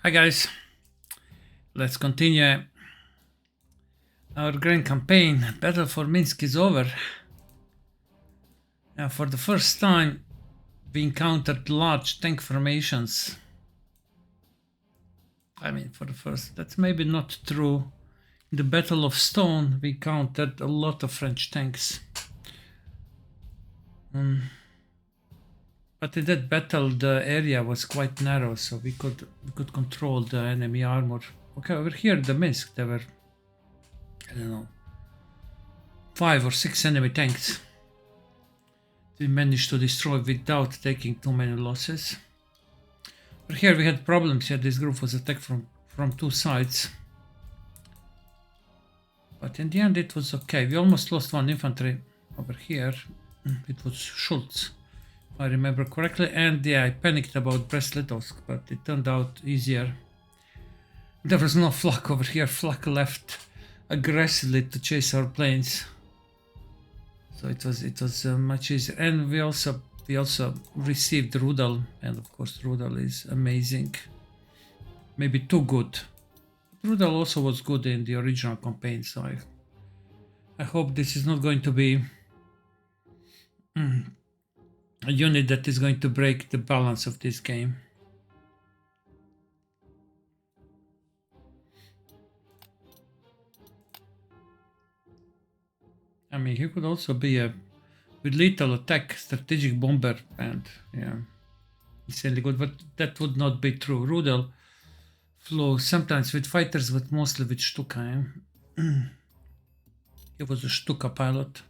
Hi guys, let's continue our grand campaign. Battle for Minsk is over. Now, for the first time, we encountered large tank formations. I mean, for the first, that's maybe not true. In the Battle of Stone, we encountered a lot of French tanks. But in that battle, the area was quite narrow, so we could control the enemy armor. Okay, over here, the Minsk, there were, I don't know, 5 or 6 enemy tanks. We managed to destroy without taking too many losses. But here we had problems. Here this group was attacked from two sides. But in the end it was okay. We almost lost one infantry over here. It was Schultz, if I remember correctly. And yeah, I panicked about Brest-Litovsk, but it turned out easier. There was no Flak over here. Flak left aggressively to chase our planes. So it was much easier, and we also received Rudel, and of course Rudel is amazing, maybe too good. Rudel also was good in the original campaign, so I hope this is not going to be a unit that is going to break the balance of this game. I mean, he could also be with lethal attack, strategic bomber, and yeah, insanely good, but that would not be true. Rudel flew sometimes with fighters, but mostly with Stuka. He was a Stuka pilot.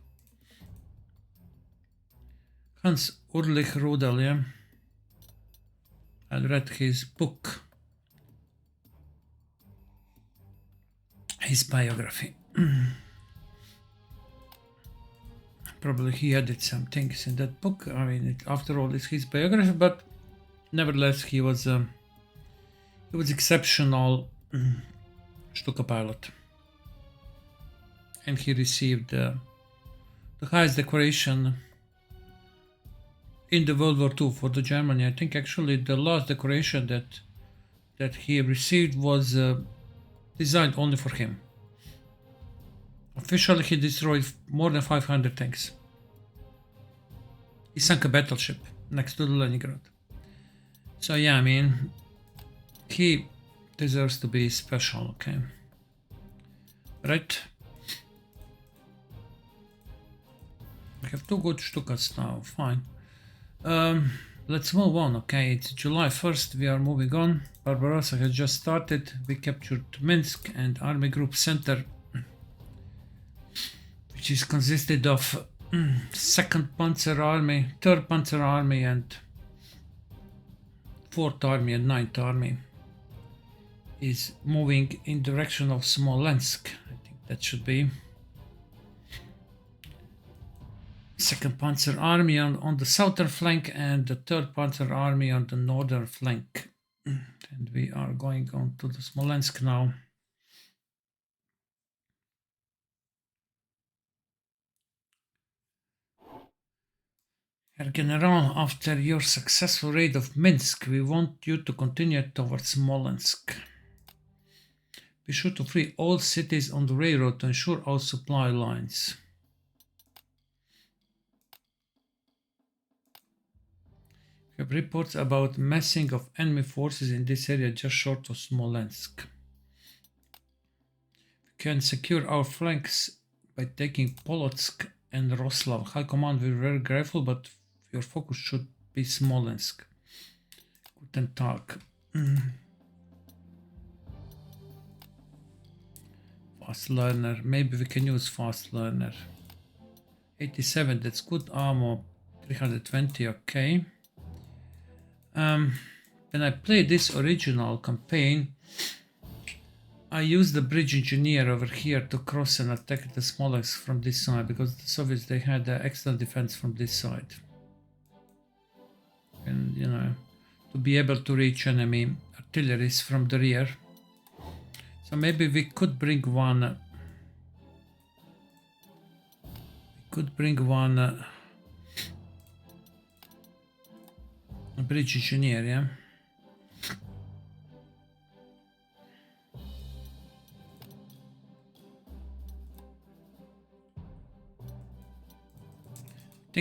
Hans Ulrich Rudel, yeah. I read his book, his biography. Probably he added some things in that book. I mean, after all, it's his biography, but nevertheless, he was exceptional Stuka pilot, and he received the highest decoration in the World War II for the Germany. I think actually the last decoration that he received was designed only for him. Officially, he destroyed more than 500 tanks. He sank a battleship next to the Leningrad. So yeah, I mean, he deserves to be special, okay? Right? We have 2 good Stukas now, fine. Let's move on, okay? It's July 1st, we are moving on. Barbarossa has just started. We captured Minsk and Army Group Center, which is consisted of 2nd Panzer Army, 3rd Panzer Army, and 4th Army and 9th Army is moving in direction of Smolensk. I think that should be 2nd Panzer Army on the southern flank and the 3rd Panzer Army on the northern flank. And we are going on to the Smolensk now. Herr General, after your successful raid of Minsk, we want you to continue towards Smolensk. Be sure to free all cities on the railroad to ensure our supply lines. We have reports about massing of enemy forces in this area just short of Smolensk. We can secure our flanks by taking Polotsk and Roslav. High Command will be very grateful, but your focus should be Smolensk. Guten Tag. Fast learner. Maybe we can use fast learner. 87, that's good ammo. 320, okay. When I played this original campaign, I used the bridge engineer over here to cross and attack the Smolensk from this side, because the Soviets, they had excellent defense from this side. And, you know, to be able to reach enemy artilleries from the rear. So maybe we could bring one. A bridge engineer, yeah.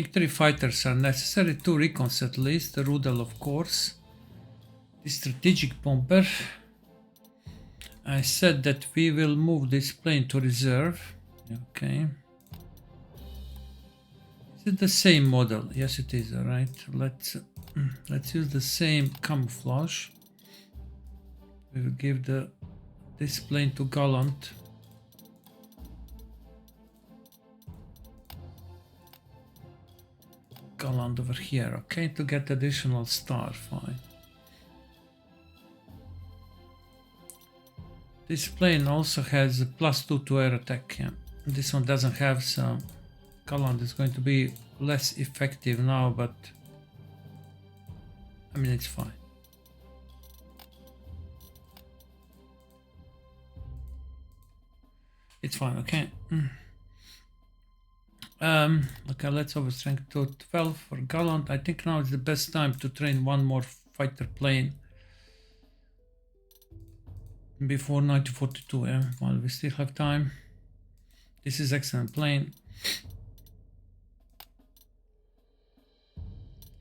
think 3 fighters are necessary, 2 recons at least, the Grondel of course, the strategic bomber. I said that we will move this plane to reserve. Okay. Is it the same model? Yes, it is. All right. Let's use the same camouflage. We will give this plane to Gallant. Gallant over here. Okay, to get additional star. Fine. This plane also has a +2 to air attack. Yeah. This one doesn't have, so Gallant is going to be less effective now, but I mean, it's fine. It's fine, okay. Okay, let's overstrength to 12 for Gallant. I think now is the best time to train one more fighter plane before 1942, yeah, while we still have time. This is excellent plane.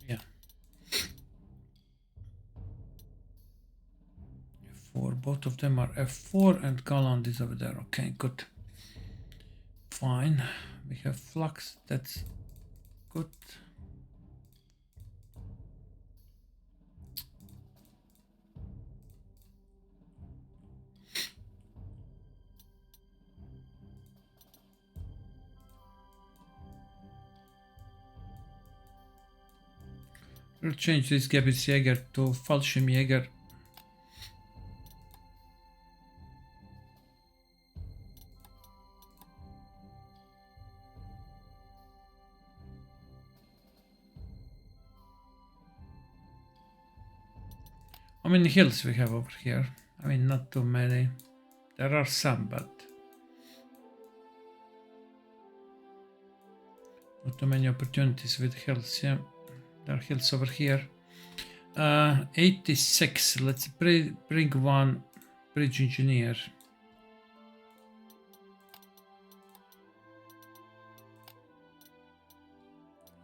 Yeah. F4, both of them are F4 and Gallant is over there. Okay, good. Fine. We have flux, that's good. We'll change this Gebetsjäger to Fallschirmjäger. How many hills we have over here? I mean, not too many. There are some, but not too many opportunities with hills. Yeah, there are hills over here. 86. Let's bring one bridge engineer.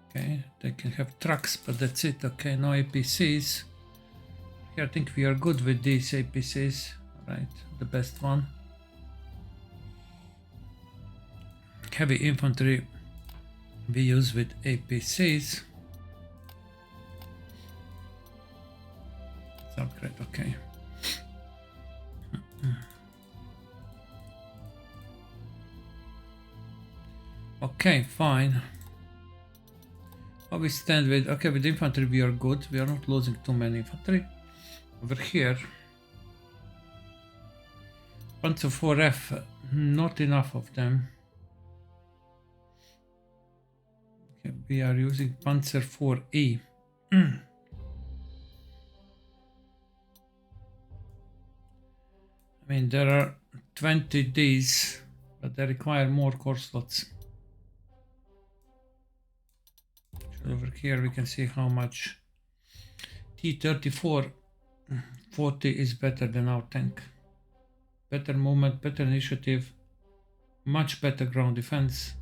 Okay, they can have trucks, but that's it. Okay, no APCs. Here, I think we are good with these APCs. Right, the best one. Heavy infantry we use with APCs. It's upgrade, okay. Okay, fine. How we stand with, okay, with infantry we are good. We are not losing too many infantry. Over here, Panzer 4F, not enough of them. Okay, we are using Panzer 4E. I mean, there are 20 Ds, but they require more core slots. So over here we can see how much T-34 40 is better than our tank. Better movement, better initiative, much better ground defense,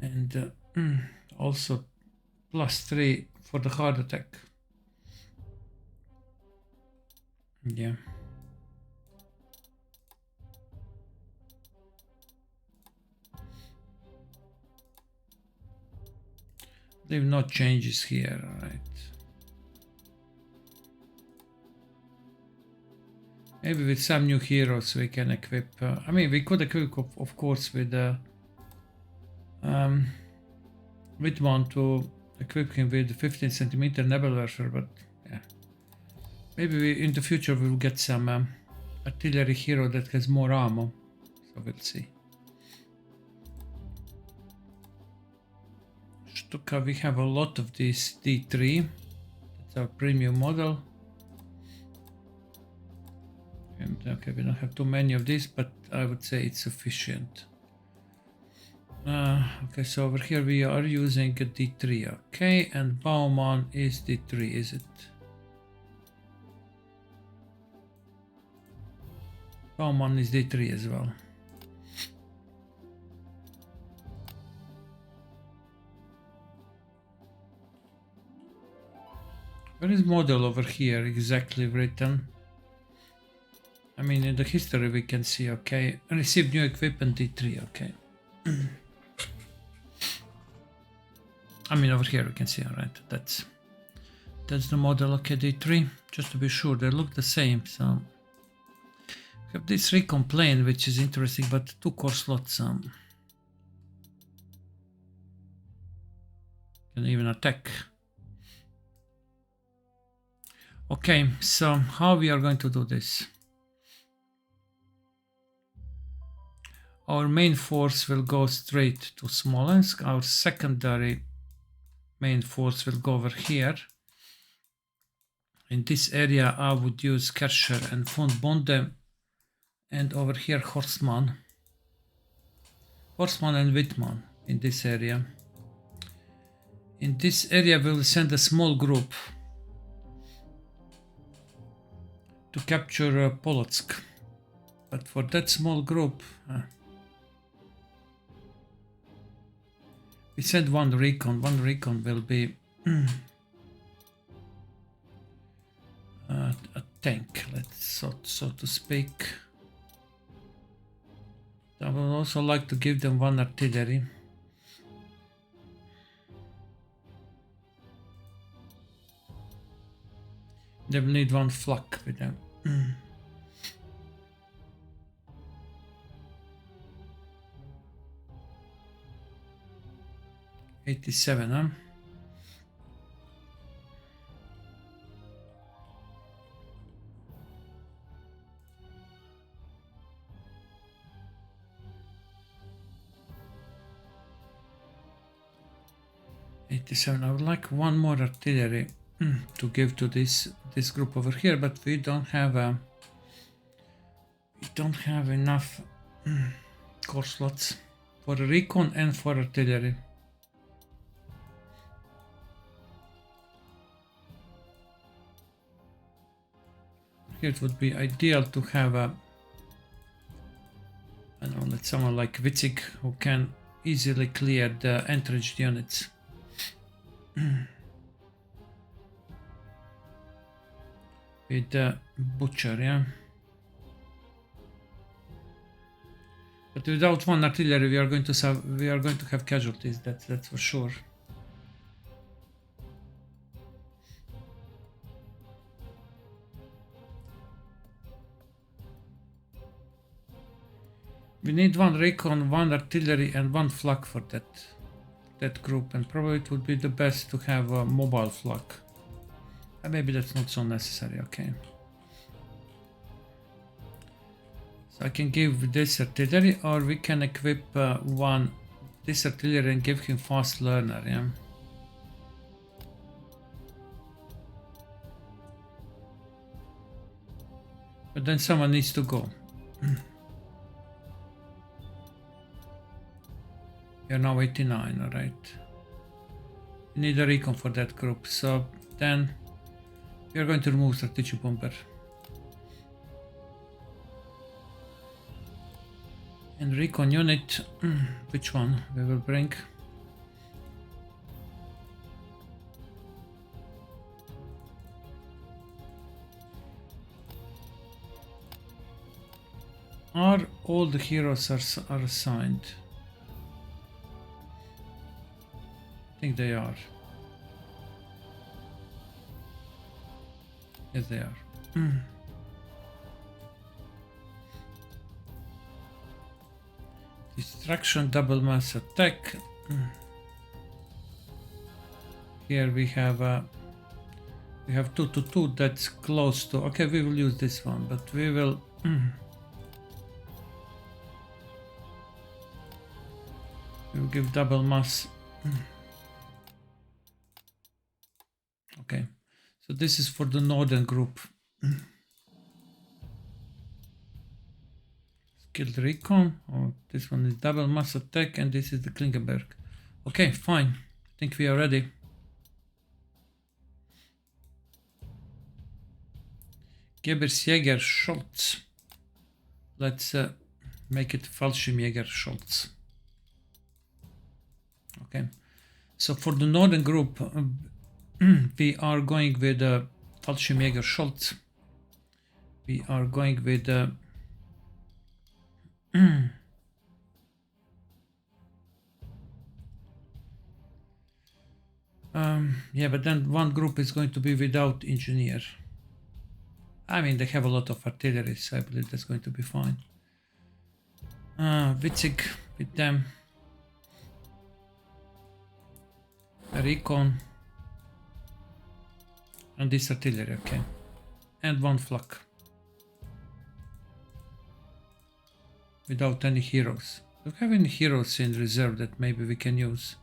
and also +3 for the hard attack. Yeah. There are no changes here, right? Maybe with some new heroes we can equip. I mean, we could equip, of course, with one to equip him with 15 centimeter Nebelwerfer, but yeah. Maybe in the future we will get some artillery hero that has more ammo, so we'll see. Stuka, we have a lot of this D3. That's our premium model. And okay, we don't have too many of these, but I would say it's sufficient. Okay, so over here we are using a D3, okay, and Baumann is D3, is it? Baumann is D3 as well. Where is model over here exactly written? I mean, in the history we can see, okay, received new equipment D3, okay. I mean, over here we can see, alright, that's the model, okay, D3, just to be sure, they look the same, so. We have this recon plane, which is interesting, but 2 core slots, can even attack. Okay, so how we are going to do this? Our main force will go straight to Smolensk. Our secondary main force will go over here. In this area, I would use Kesler and von Bonde, and over here Horstmann and Wittmann in this area. In this area, we will send a small group to capture Polotsk. But for that small group, we send one recon. One recon will be a tank, so to speak. I would also like to give them one artillery. They will need one flak with them. 87, huh? I would like one more artillery to give to this group over here, but we don't have enough core slots for recon and for artillery. Here it would be ideal to have I don't know, let someone like Witzig who can easily clear the entrenched units. With the butcher, yeah. But without one artillery, we are going to have casualties. That's for sure. We need one recon, one artillery, and one flak for that group, and probably it would be the best to have a mobile flak. Maybe that's not so necessary, okay. So I can give this artillery, or we can equip this artillery and give him fast learner, yeah. But then someone needs to go. You're now 89, alright. You need a recon for that group, so then we are going to remove strategic bomber. And recon unit, which one we will bring? Are all the heroes are assigned? I think they are. Yes, they are. Distraction, double mass attack. Here we have 2-2. That's close to. Okay, we will use this one, but we will. We will give double mass. Okay, so this is for the northern group. Skilled recon. Oh, this one is double mass attack, and this is the Klingenberg. Okay, fine. I think we are ready. Gebersjäger Scholz. Let's make it Fallschirmjäger Scholz. Okay, so for the northern group, We are going with Fallschirmjäger Schultz. We are going with yeah, but then one group is going to be without engineer. I mean, they have a lot of artillery, so I believe that's going to be fine. Witzig with them. Recon. And this artillery, okay. And one flak. Without any heroes. Do we have any heroes in reserve that maybe we can use?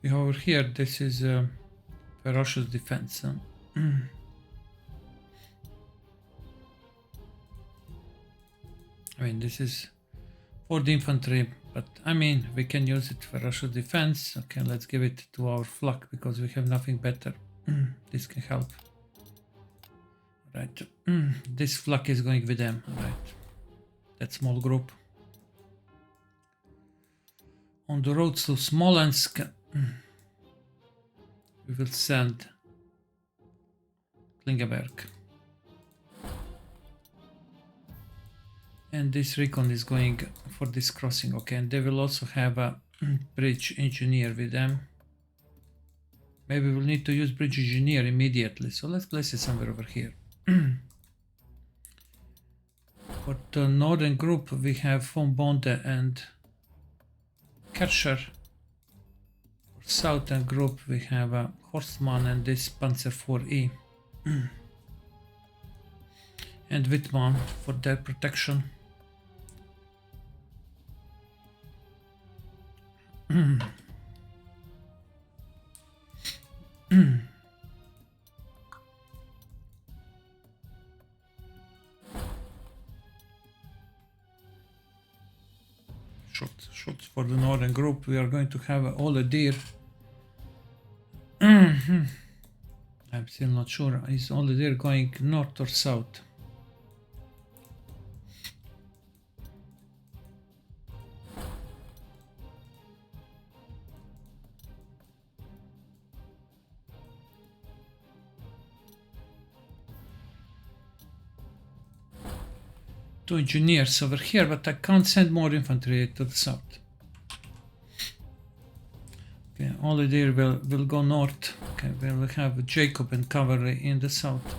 Over here, this is ferocious defense. I mean, this is for the infantry, but I mean, we can use it for ferocious defense. Okay, let's give it to our flak because we have nothing better. This can help. Right, this flak is going with them. Right, that small group. On the roads to Smolensk, we will send Klingenberg. And this recon is going for this crossing, okay, and they will also have a bridge engineer with them. Maybe we'll need to use bridge engineer immediately, so let's place it somewhere over here. For the northern group, we have von Bonde and Kesler. For southern group, we have a Horstmann and this Panzer 4E. And Wittmann for their protection. Shots for the northern group. We are going to have all a deer. I'm still not sure. Is all the deer going north or south? Two engineers over here, but I can't send more infantry to the south. Okay, all the deer will go north. Okay, we'll have Jacob and cavalry in the south.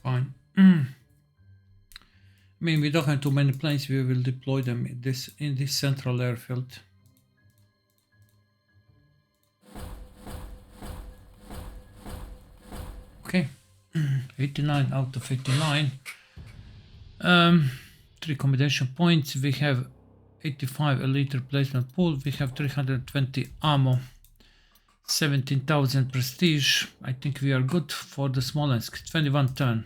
Fine. I mean, we don't have too many planes. We will deploy them in this central airfield. Okay, 89 out of 89. 3 combination points. We have 85 elite replacement pool. We have 320 ammo. 17,000 prestige. I think we are good for the Smolensk. 21 turn.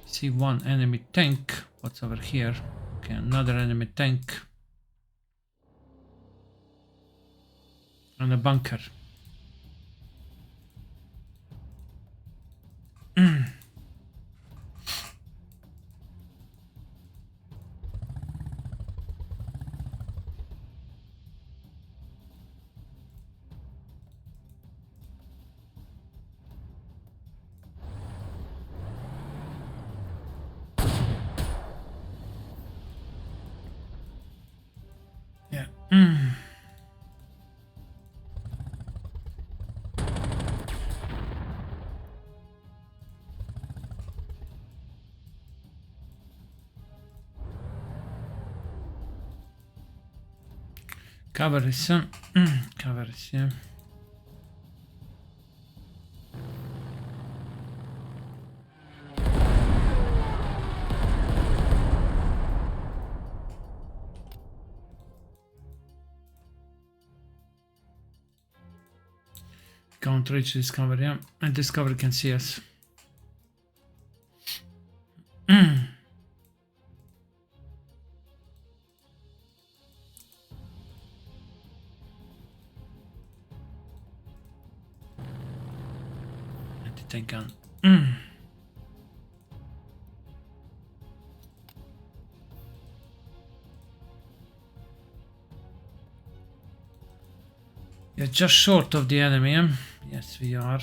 See one enemy tank. What's over here? Okay, another enemy tank. And a bunker. Cavalry, cavalry. can't reach Discovery, yeah? And Discovery can see us. Anti-tank gun. You're just short of the enemy, yeah? Yes, we are.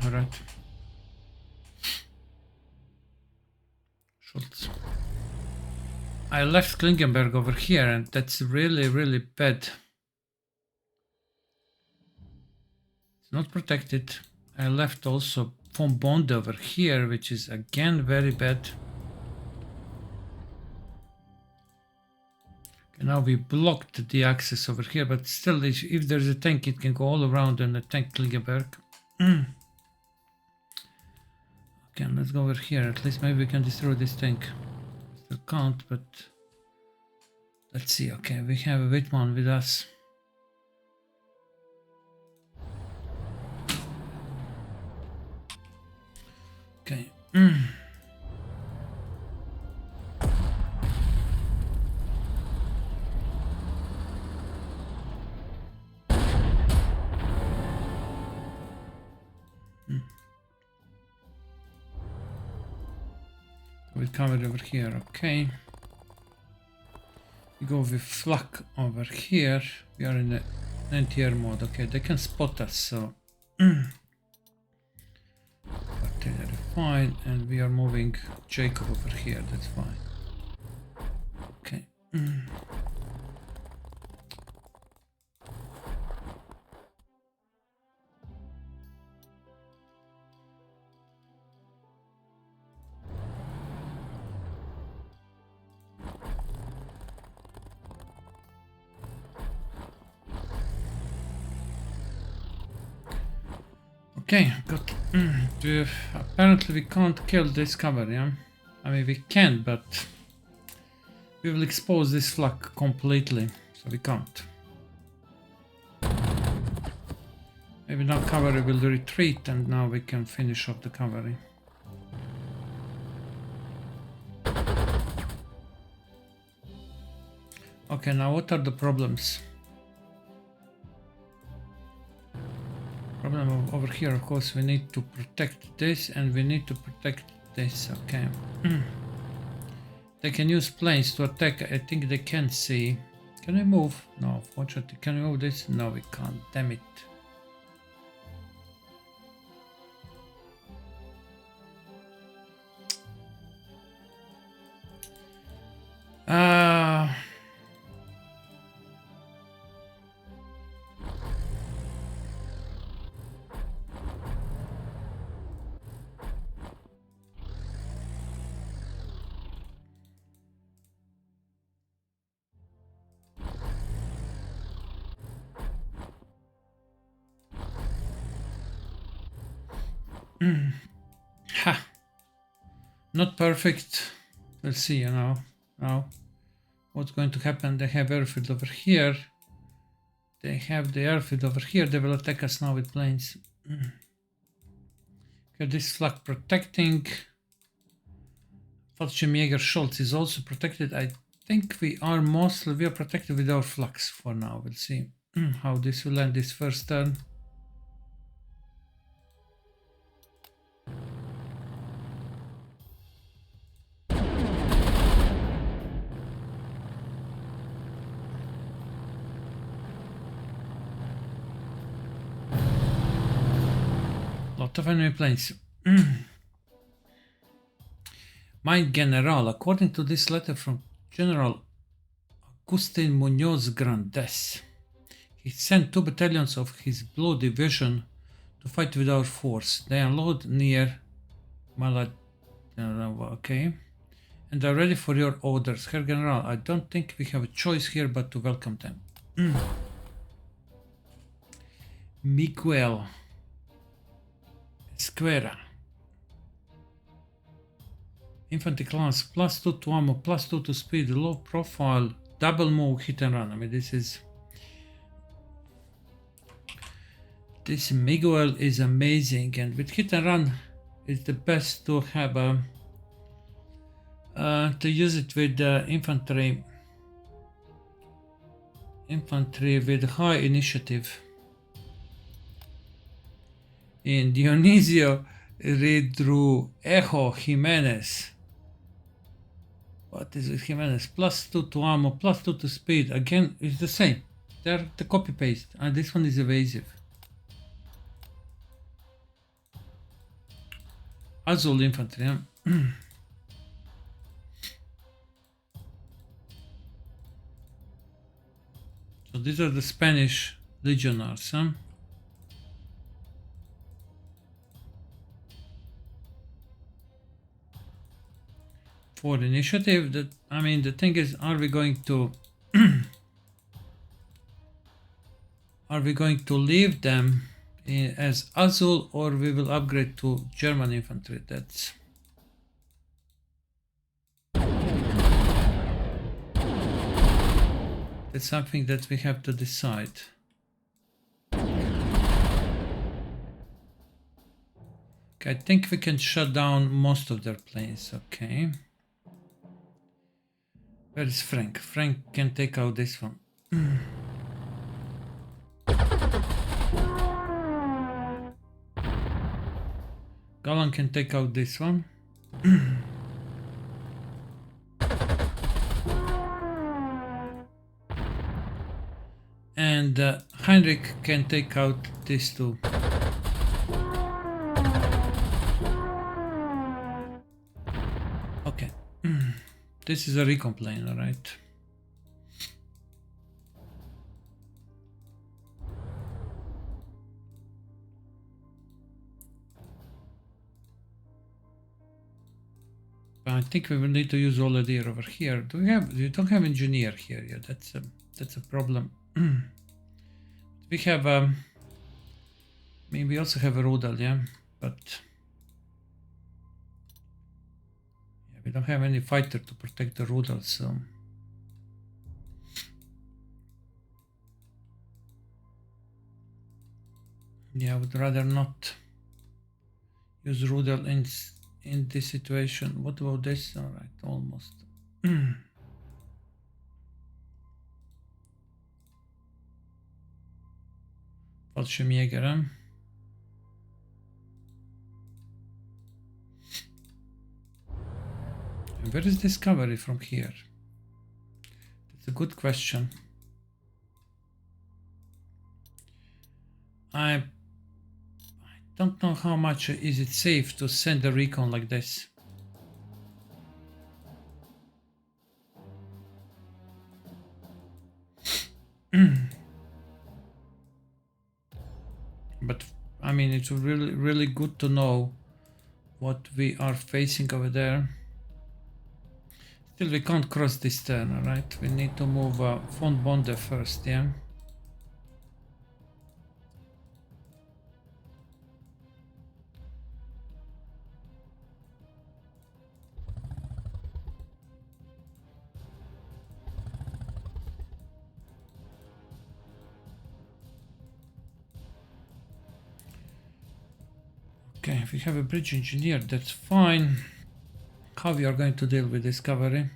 All right. Schultz. I left Klingenberg over here, and that's really, really bad. It's not protected. I left also von Bond over here, which is again very bad. Okay, now we blocked the access over here, but still, if there's a tank, it can go all around and attack Klingenberg. Okay, let's go over here. At least maybe we can destroy this tank. Still can't, but let's see. Okay, we have a Wittmann with us. Okay. We covered over here, okay. We go with flak over here. We are in the anti-air mode, okay. They can spot us, so artillery fine, and we are moving Jacob over here, that's fine. Okay. Okay, got. Apparently we can't kill this cover, yeah? I mean, we can, but we will expose this flak completely, so we can't. Maybe now cavalry will retreat, and now we can finish off the cavalry. Okay, now what are the problems? Problem over here, of course, we need to protect this and we need to protect this, okay. They can use planes to attack, I think they can see. Can we move? No, fortunately, can we move this? No, we can't, damn it. Ha! Not perfect. We'll see, you know. Now, what's going to happen? They have airfield over here. They have the airfield over here. They will attack us now with planes. Okay, this flag protecting. Fallschirmjäger Schultz is also protected. I think we are protected with our flags for now. We'll see how this will end this first turn. Lot of enemy planes. My General, according to this letter from General Agustin Munoz Grandes, he sent 2 battalions of his Blue Division to fight with our force. They unload near Malad, okay. And are ready for your orders. Herr General, I don't think we have a choice here but to welcome them. Miguel Esquera. Infantry class, +2 to ammo, +2 to speed, low profile, double move, hit and run. I mean, this Miguel is amazing, and with hit and run, it's the best to have to use it with infantry with high initiative. In Dionisio Redru Ejo Jimenez. What is it, Jimenez? +2 to ammo, +2 to speed. Again, it's the same. They're the copy paste, and this one is evasive. Azul infantry. Huh? So these are the Spanish legionnaires, huh? For initiative, that I mean, the thing is, are we going to leave them as Azul, or we will upgrade to German infantry? That's something that we have to decide. Okay, I think we can shut down most of their planes. Okay. Where is Frank? Frank can take out this one. Galan can take out this one. And Heinrich can take out these two. Okay. This is a recon plane, alright. I think we will need to use Oladier over here. We don't have engineer here yet. That's a problem. We have I mean, we also have a Grondel, yeah, but yeah, we don't have any fighter to protect the Grondel, so yeah, I would rather not use Grondel in this situation. What about this? All right, almost. Fallschirmjäger, huh? And where is discovery from here? That's a good question. I don't know how much is it safe to send a recon like this. But I mean, it's really good to know what we are facing over there. Still, we can't cross this turn, alright? We need to move von Bonde first, yeah? Okay, if we have a bridge engineer, that's fine. How we are going to deal with discovery?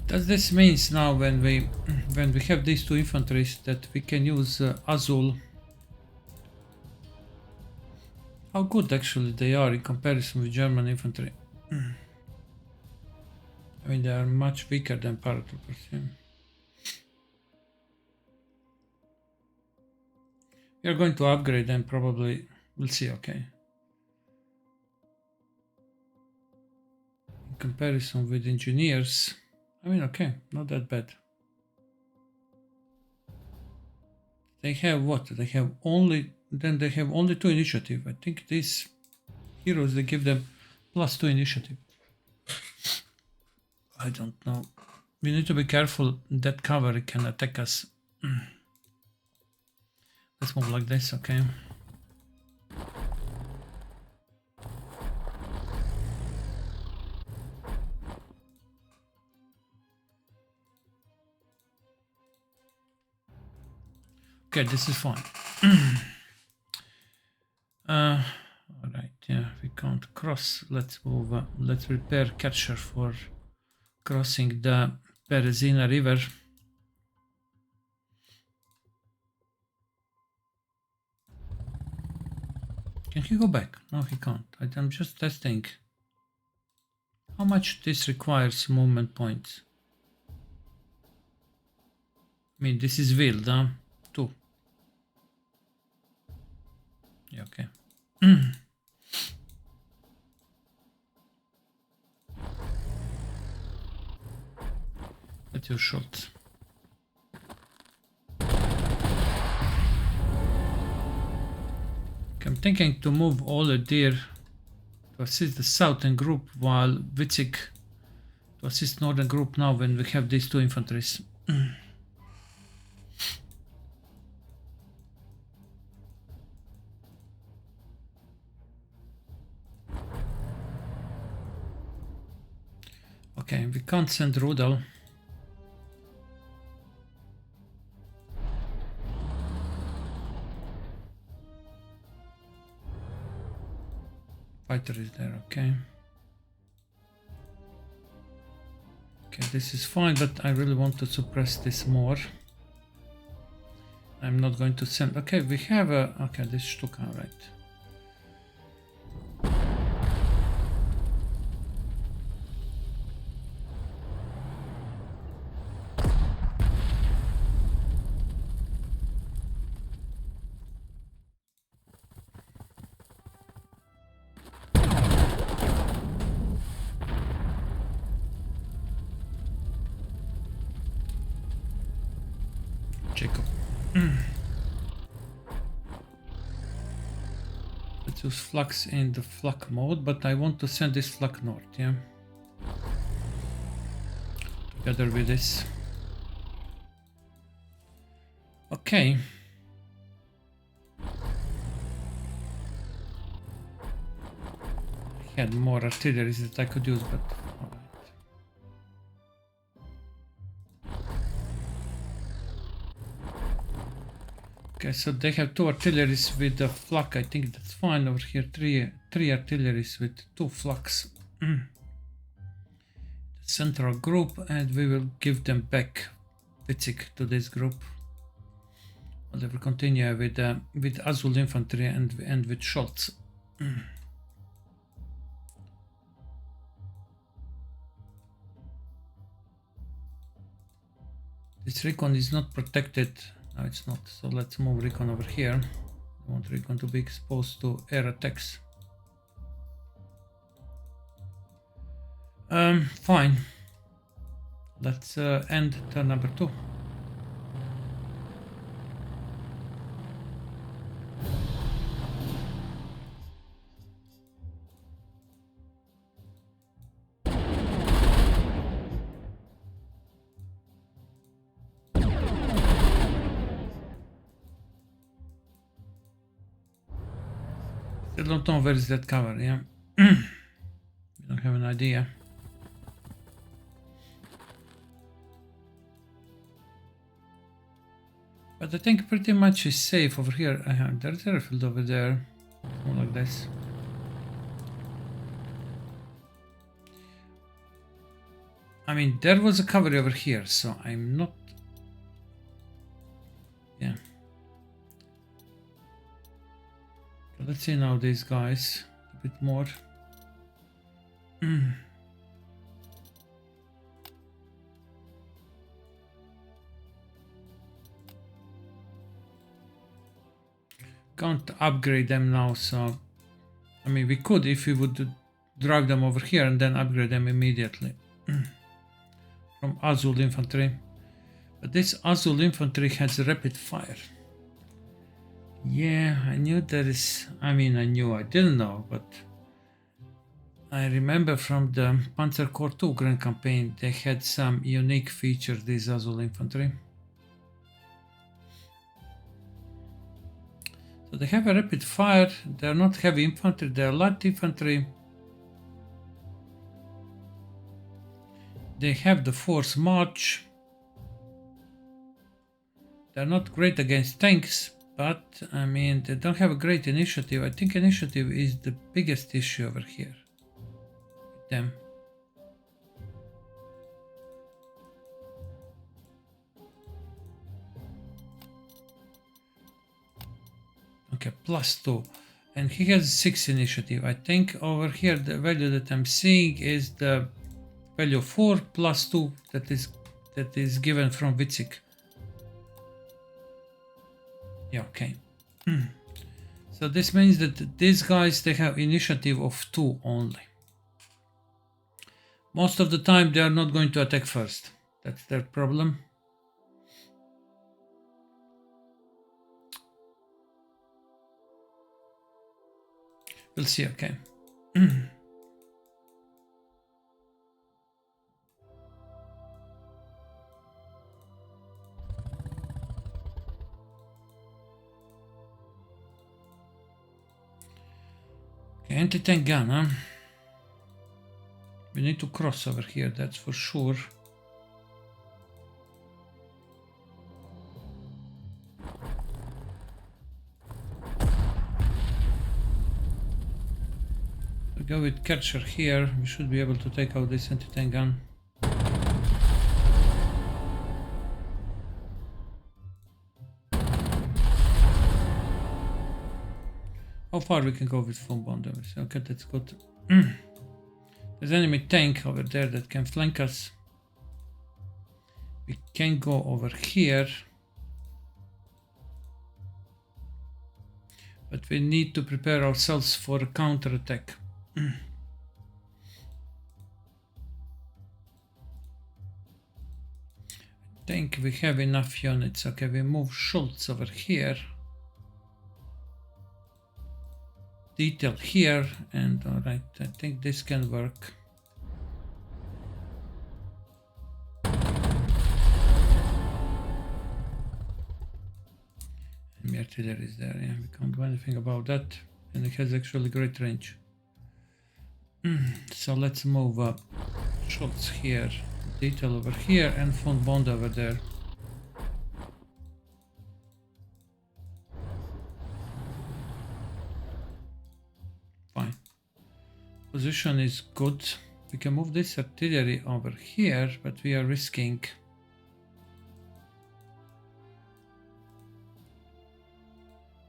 Does this means now when we have these two infantries that we can use Azul? How good actually they are in comparison with German infantry. I mean, they are much weaker than paratroopers. Yeah. We are going to upgrade them probably We'll see, okay. In comparison with engineers, I mean, okay, not that bad. They have what? They have only, then they have only 2 initiative. I think these heroes, they give them +2 initiative. I don't know. We need to be careful. That cavalry can attack us. Let's move like this, okay? Okay, this is fine. Alright, yeah, we can't cross. Let's move. Let's prepare catcher for crossing the Berezina River. Can he go back? No, he can't. I'm just testing how much this requires movement points. I mean, this is Wild, huh? 2. Yeah, okay. That's your shot. I'm thinking to move all the deer to assist the southern group while Witzig to assist northern group now when we have these 2 infantries. Okay, we can't send Rudel. Fighter is there, okay. Okay, this is fine, but I really want to suppress this more. I'm not going to send. Okay, we have a. Okay, this Stuka, right. Jacob. Let's use flux in the flak mode, but I want to send this flak north, yeah? Together with this. Okay. I had more artillery that I could use, but alright. Okay, so they have 2 artilleries with the flak. I think that's fine over here. 3 artilleries with 2 flaks. Central group, and we will give them back Witzig to this group. Well, they will continue with Azul infantry and with Schultz. This recon is not protected. No, it's not. So let's move recon over here. I want recon to be exposed to air attacks. Fine. Let's end turn number 2. I don't know where is that cover, yeah. I don't have an idea. But I think pretty much is safe over here. I have there's an airfield over there. More like this. I mean, there was a cover over here, so I'm not. Yeah. Let's see now these guys a bit more. can't upgrade them now, so I mean we could if we would drive them over here and then upgrade them immediately from Azul Infantry. But this Azul Infantry has rapid fire. Yeah, I knew there is, I didn't know, but I remember from the Panzer Corps 2 Grand Campaign, they had some unique features, these Azul Infantry. So they have a rapid fire, they're not heavy infantry, they're light infantry. They have the force march. They're not great against tanks, but I mean, they don't have a great initiative. I think initiative is the biggest issue over here. Them. Okay, +2. And he has 6 initiative. I think over here the value that I'm seeing is the value 4 +2 that is given from Witzig. Yeah, okay. So this means that these guys, they have initiative of 2 only. Most of the time they are not going to attack first. That's their problem. We'll see, okay. Anti-tank gun, huh? We need to cross over here, that's for sure. We go with Kesler here, we should be able to take out this anti-tank gun. How far we can go with full bond? Okay, that's good. There's enemy tank over there that can flank us. We can go over here. But we need to prepare ourselves for a counter-attack. I think we have enough units. Okay, we move Schultz over here. Detail here, and alright, I think this can work. Enemy artillery is there, yeah, we can't do anything about that, and it has actually great range. So let's move Schultz here, detail over here, and von Bond over there. Position is good. We can move this artillery over here, but we are risking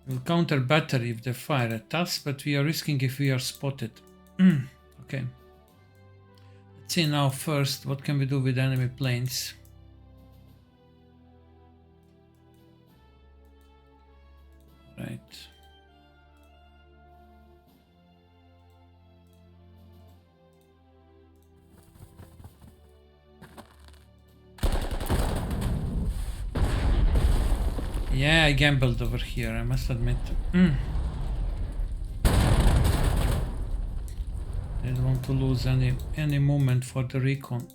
we'll counter battery if they fire at us, but we are risking if we are spotted. Okay. Let's see now first what can we do with enemy planes. Right. Yeah, I gambled over here, I must admit. I didn't want to lose any moment for the recon.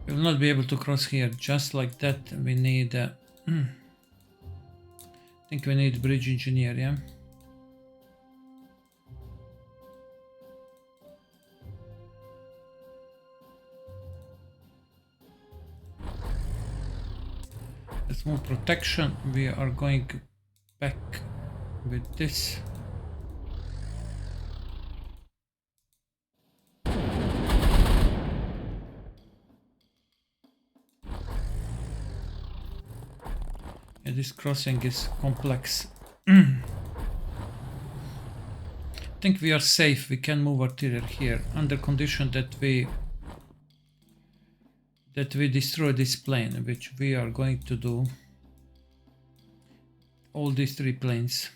We will not be able to cross here just like that. We need I think we need bridge engineer, yeah? Let's move protection. We are going back with this. Yeah, this crossing is complex. I think we are safe. We can move artillery here under condition that we destroy this plane, which we are going to do. All these 3 planes.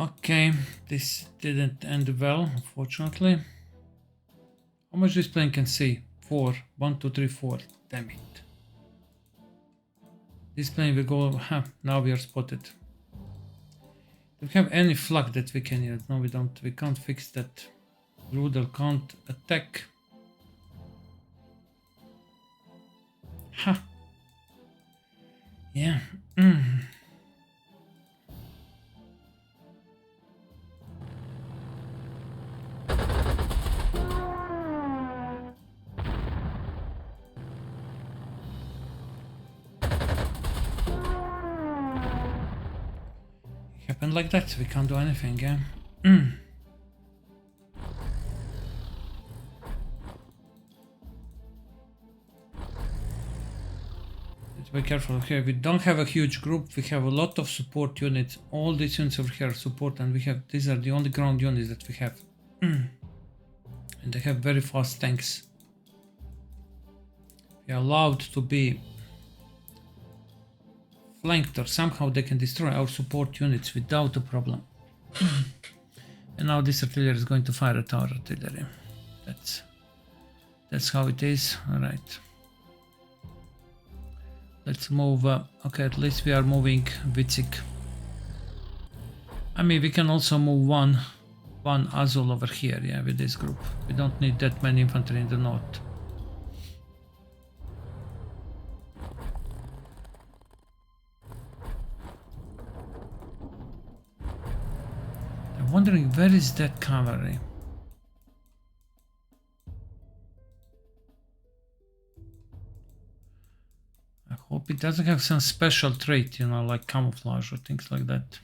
Okay, this didn't end well, unfortunately. How much this plane can see? 4. 1, 2, 3, 4. Damn it. This plane will go. Now we are spotted. Do we have any flak that we can use? No, we don't. We can't fix that. Grondel can't attack. Ha. Yeah. Happened like that, we can't do anything, yeah? Be careful here. We don't have a huge group. We have a lot of support units. All these units over here are support, and we have these are the only ground units that we have. And they have very fast tanks. We are allowed to be flanked, or somehow they can destroy our support units without a problem. And now this artillery is going to fire at our artillery. That's how it is. All right. Let's move. Okay, at least we are moving Witzig. I mean, we can also move one Azul over here, yeah, with this group. We don't need that many infantry in the north. I'm wondering, where is that cavalry? I hope it doesn't have some special trait, you know, like camouflage or things like that.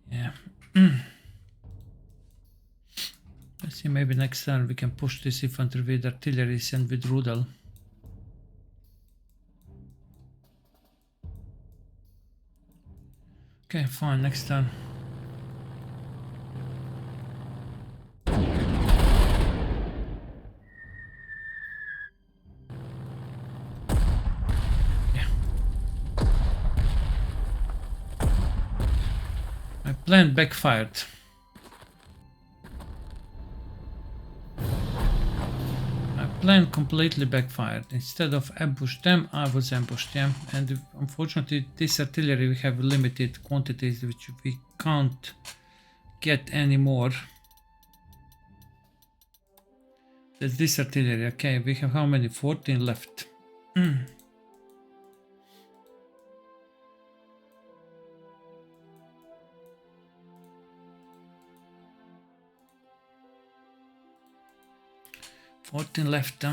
Yeah. Let's see, maybe next time we can push this infantry with artillery and with Grondel. Okay, fine, next time. My plan backfired. My plan completely backfired. Instead of ambush them, I was ambushed them. And unfortunately, this artillery, we have limited quantities which we can't get anymore. That's this artillery. Okay, we have how many? 14 left. 14 left.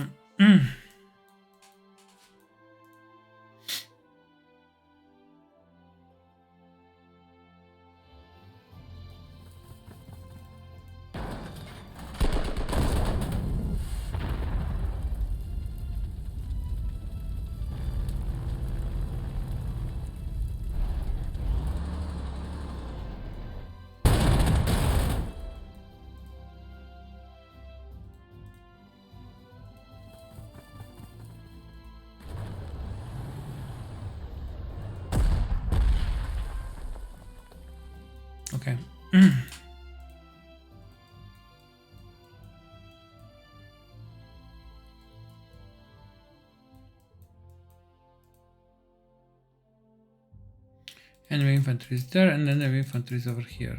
Okay. Enemy infantry is there, and enemy infantry is over here.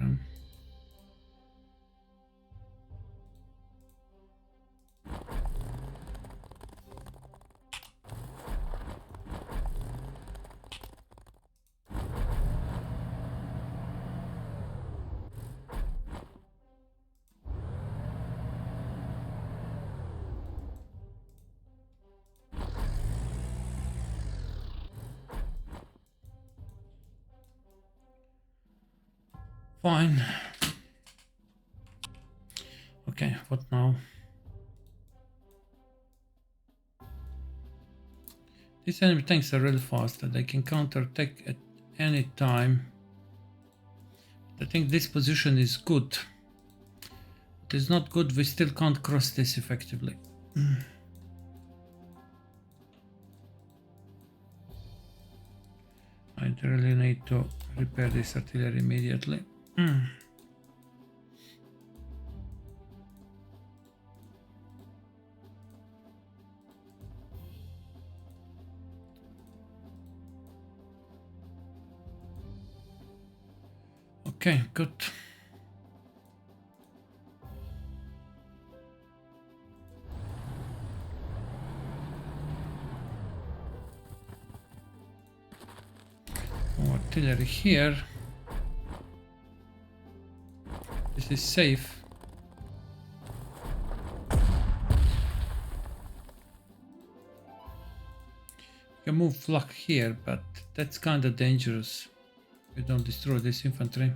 Fine. Okay, what now? These enemy tanks are really fast and they can counter-attack at any time. I think this position is good. It is not good, we still can't cross this effectively. I really need to repair this artillery immediately. Okay, good. Artillery here. This is safe. You can move flak here, but that's kind of dangerous. You don't destroy this infantry.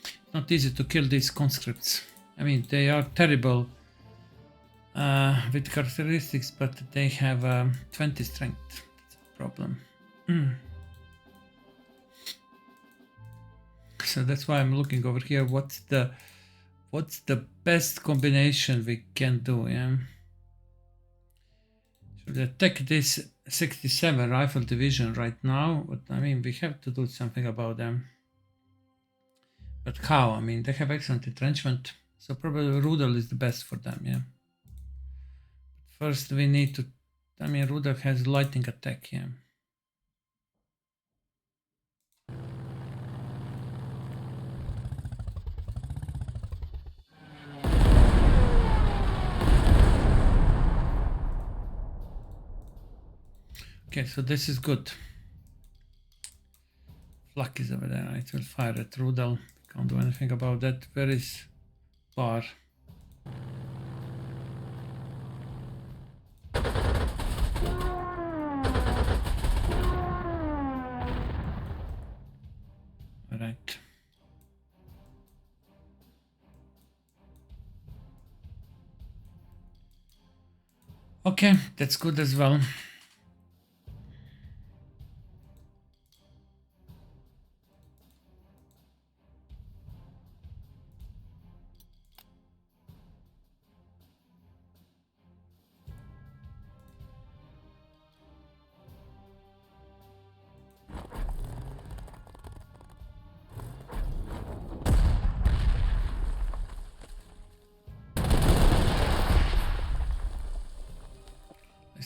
It's not easy to kill these conscripts. I mean, they are terrible with characteristics, but they have 20 strength. That's a problem. So that's why I'm looking over here. What's the best combination we can do? Yeah. Should I attack this 67 rifle division right now? But I mean, we have to do something about them. But how? I mean, they have excellent entrenchment, so probably Grondel is the best for them. Yeah. First, we need to. I mean, Grondel has lightning attack. Yeah. Okay, so this is good. Flak is over there. It will fire at Grondel. Can't do anything about that. Where is Bar? Alright. Okay, that's good as well.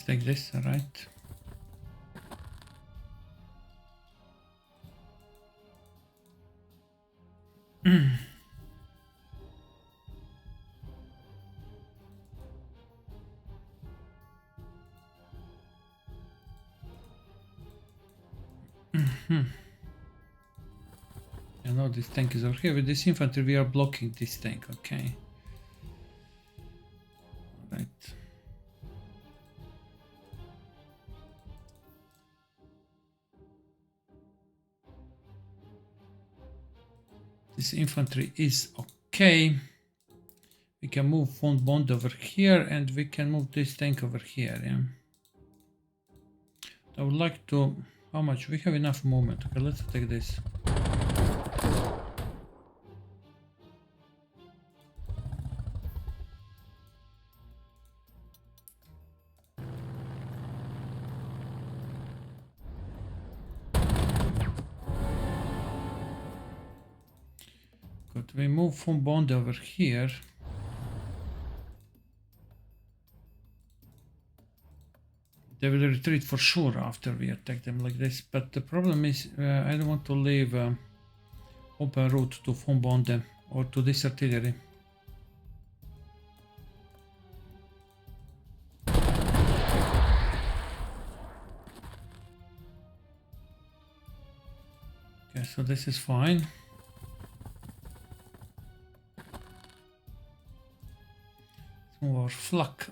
Like this, all right. I know this tank is over here. With this infantry, we are blocking this tank. Okay. All right. This infantry is okay. We can move von Bond over here and we can move this tank over here. Yeah. I would like to. How much? We have enough movement. Okay, let's take this. Good. We move von Bond over here. They will retreat for sure after we attack them like this, but the problem is I don't want to leave open route to von Bonde or to this artillery. Okay, so this is fine. Let's move our flak.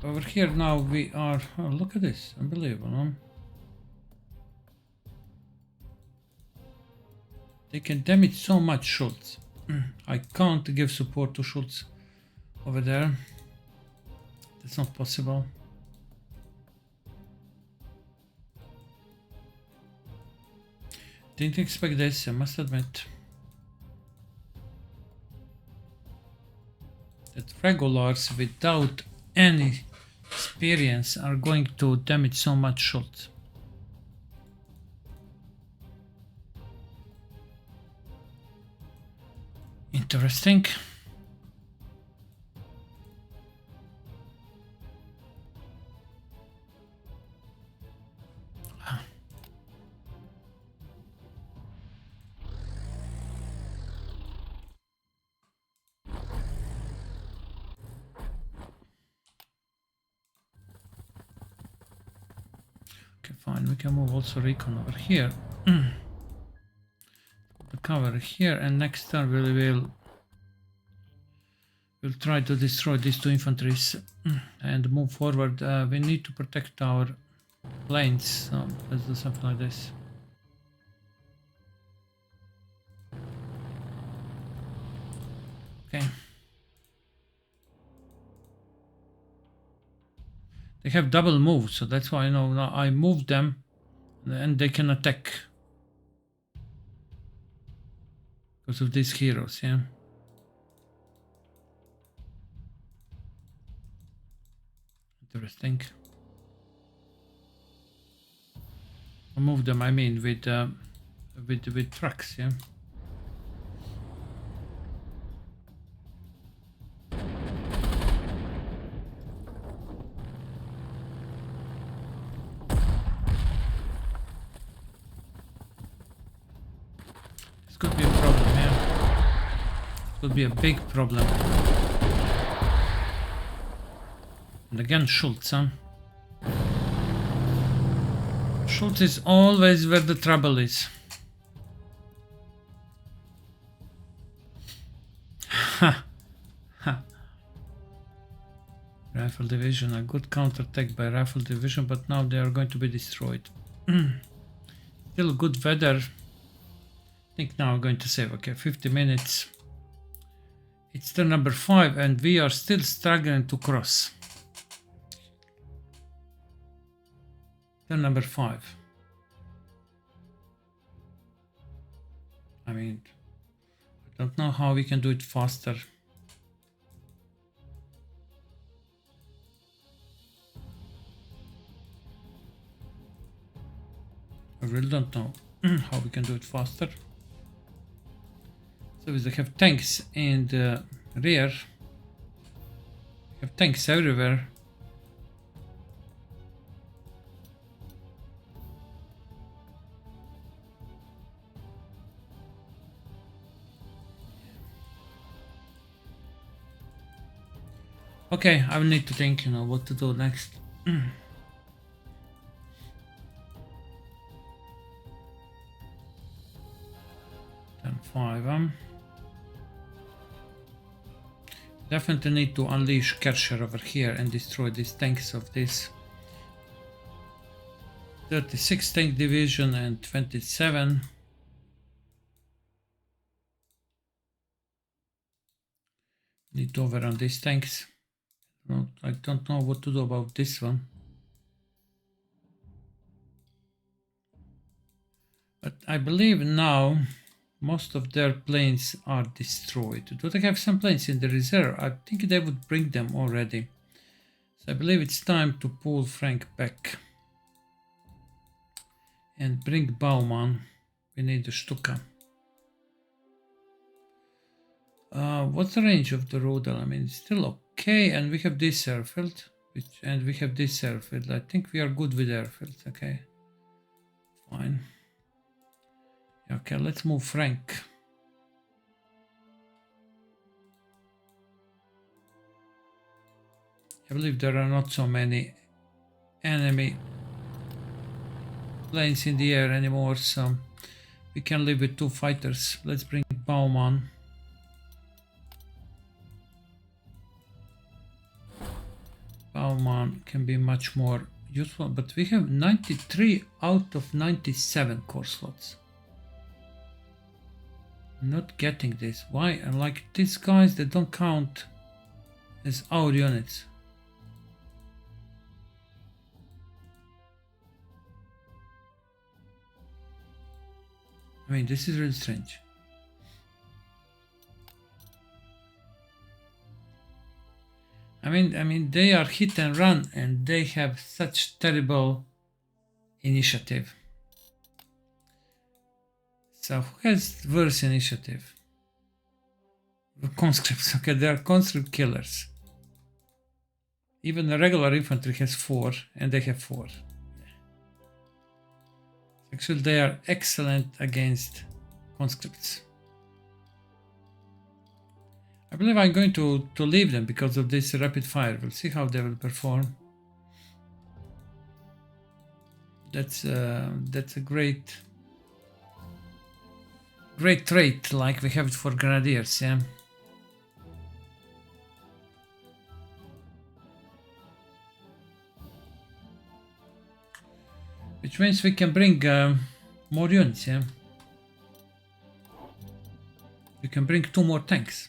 Over here now we are. Oh, look at this! Unbelievable, huh? They can damage so much Schultz. I can't give support to Schultz over there. That's not possible. Didn't expect this, I must admit. That regulars without any experience are going to damage so much Schultz. Interesting. Okay, fine. We can move also recon over here. The cover here, and next turn we'll try to destroy these two infantries and move forward. We need to protect our planes, so let's do something like this. Okay. They have double move, so that's why now I moved them and they can attack. Because of these heroes, yeah. Interesting. I move them, I mean, with trucks, yeah. This could be a problem, yeah. Could be a big problem. And again, Schultz, huh? Schultz is always where the trouble is. Ha! Ha! Rifle division, a good counterattack by rifle division, but now they are going to be destroyed. Still good weather. I think now I'm going to save, okay, 50 minutes. It's turn number 5 and we are still struggling to cross. Turn number 5. I mean, I don't know how we can do it faster. I really don't know how we can do it faster. So we have tanks in the rear. We have tanks everywhere. Okay, I will need to think, what to do next. Turn 5. Definitely need to unleash Kesler over here and destroy these tanks of this 36 tank division and 27. Need to overrun these tanks. No, I don't know what to do about this one. But I believe now most of their planes are destroyed. Do they have some planes in the reserve? I think they would bring them already. So I believe it's time to pull Frank back. And bring Baumann. We need the Stuka. What's the range of the Grondel? I mean, it's still okay. And we have this airfield. And we have this airfield. I think we are good with airfield. Okay. Fine. Okay, let's move Frank. I believe there are not so many enemy planes in the air anymore, so we can live with 2 fighters. Let's bring Baumann. Baumann can be much more useful, but we have 93 out of 97 core slots. not getting this. Why? Like these guys, they don't count as our units. I mean, this is really strange. I mean, they are hit and run, and they have such terrible initiative. So who has worse initiative? The conscripts. Okay, they are conscript killers. Even the regular infantry has 4, and they have 4. Actually, they are excellent against conscripts. I believe I'm going to leave them because of this rapid fire. We'll see how they will perform. That's a great trait, like we have it for grenadiers, yeah. Which means we can bring more units, yeah. We can bring 2 more tanks.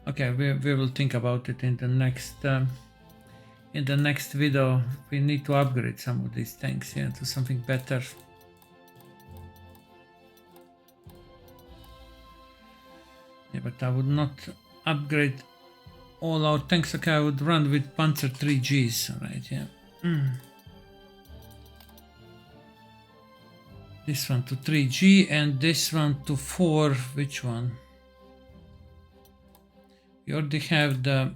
Okay, we will think about it in the next video. We need to upgrade some of these tanks, yeah, to something better. Yeah, but I would not upgrade all our tanks. Okay, I would run with Panzer 3Gs, alright, yeah. This one to 3G and this one to 4. Which one? We already have the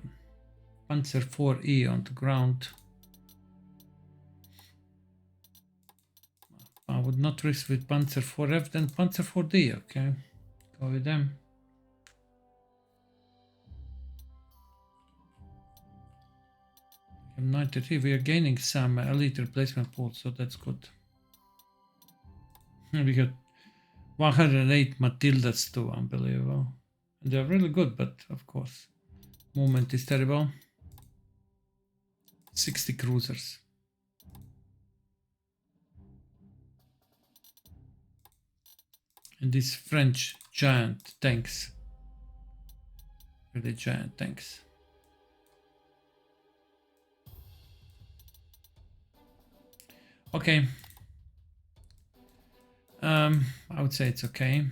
Panzer 4E on the ground. I would not risk with Panzer 4F, then Panzer 4D, okay. Go with them. We have 93, we are gaining some elite replacement pools, so that's good. We got 108 Matildas too, unbelievable. They're really good, but of course, movement is terrible. 60 cruisers. And these French giant tanks. Really giant tanks. Okay. I would say it's okay.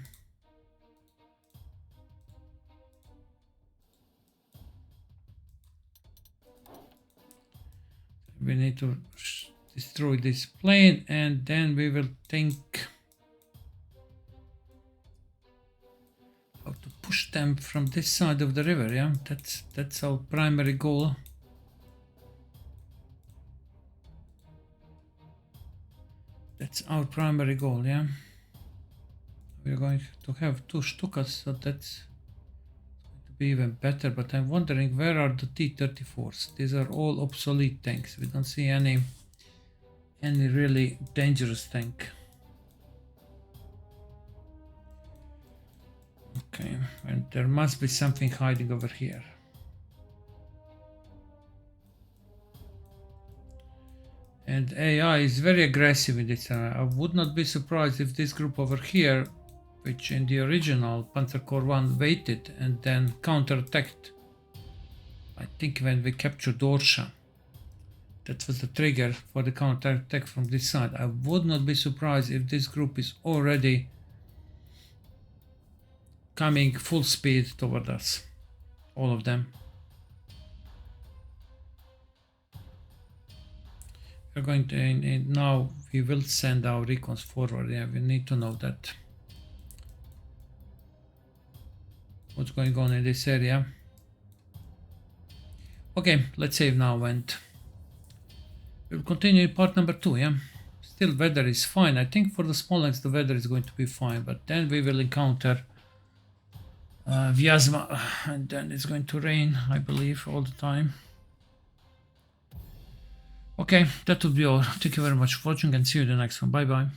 We need to destroy this plane and then we will think how to push them from this side of the river, yeah? That's our primary goal. That's our primary goal, yeah? We're going to have 2 Stukas, so that's going to be even better, but I'm wondering where are the T-34s? These are all obsolete tanks. We don't see any really dangerous tank. Okay, and there must be something hiding over here. And AI is very aggressive in this area. I would not be surprised if this group over here, which in the original Panzer Corps 1 waited and then counterattacked. I think when we captured Orsha, that was the trigger for the counterattack from this side. I would not be surprised if this group is already coming full speed toward us. All of them. We're going to, now we will send our recons forward. Yeah, we need to know that. What's going on in this area? Okay, let's save now and we'll continue part number 2, yeah? Still weather is fine. I think for the Smolensk the weather is going to be fine, but then we will encounter Vyazma and then it's going to rain, I believe, all the time. Okay, that would be all. Thank you very much for watching and see you in the next one. Bye bye.